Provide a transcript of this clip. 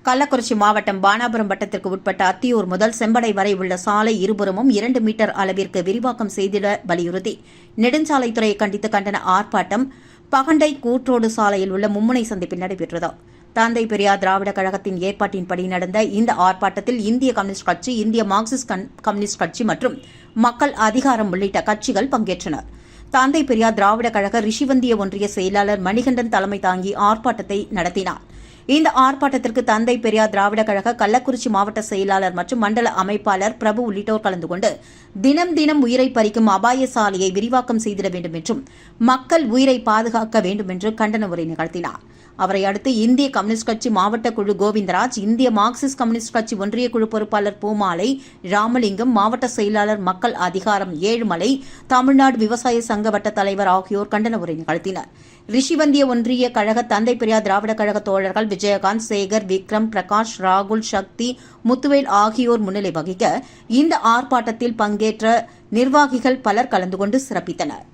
கள்ளக்குறிச்சி மாவட்டம் பானாபுரம் வட்டத்திற்கு உட்பட்ட அத்தியூர் முதல் செம்படை வரை உள்ள சாலை இருபுறமும் 2 மீட்டர் அளவிற்கு விரிவாக்கம் செய்திட வலியுறுத்தி நெடுஞ்சாலைத்துறையை கண்டித்து கண்டன ஆர்ப்பாட்டம் பகண்டை கூற்றோடு சாலையில் உள்ள மும்முனை சந்திப்பில் நடைபெற்றது. தந்தை பெரியார் திராவிட கழகத்தின் ஏற்பாட்டின்படி நடந்த இந்த ஆர்ப்பாட்டத்தில் இந்திய கம்யூனிஸ்ட் கட்சி, இந்திய மார்க்சிஸ்ட் கம்யூனிஸ்ட் கட்சி மற்றும் மக்கள் அதிகாரம் உள்ளிட்ட கட்சிகள் பங்கேற்றனர். தந்தை பெரியார் திராவிட கழக ரிஷிவந்திய ஒன்றிய செயலாளர் மணிகண்டன் தலைமை தாங்கி ஆர்ப்பாட்டத்தை நடத்தினார். இந்த ஆர்ப்பாட்டத்திற்கு தந்தை பெரியார் திராவிட கழக கள்ளக்குறிச்சி மாவட்ட செயலாளர் மற்றும் மண்டல அமைப்பாளர் பிரபு உள்ளிட்டோர் கலந்து கொண்டு தினம் உயிரை பறிக்கும் அபாய சாலையை விரிவாக்கம் செய்திட வேண்டும் என்றும் மக்கள் உயிரை பாதுகாக்க வேண்டும் என்று கண்டன உரை நிகழ்த்தினார். அவரை அடுத்து இந்திய கம்யூனிஸ்ட் கட்சி மாவட்ட குழு கோவிந்தராஜ், இந்திய மார்க்சிஸ்ட் கம்யூனிஸ்ட் கட்சி ஒன்றிய குழு பொறுப்பாளர் பூமாலை, ராமலிங்கம், மாவட்ட செயலாளர் மக்கள் அதிகாரம் ஏழுமலை, தமிழ்நாடு விவசாய சங்க வட்ட தலைவர் ஆகியோர் கண்டன உரை நிகழ்த்தினர். ரிஷிவந்திய ஒன்றிய கழக தந்தை பெரியார் திராவிட கழக தோழர்கள் விஜயகாந்த், சேகர், விக்ரம், பிரகாஷ், ராகுல், சக்தி, முத்துவேல் ஆகியோர் முன்னிலை வகிக்க இந்த ஆர்ப்பாட்டத்தில் பங்கேற்ற நிர்வாகிகள் பலர் கலந்து கொண்டு சிறப்பித்தனர்.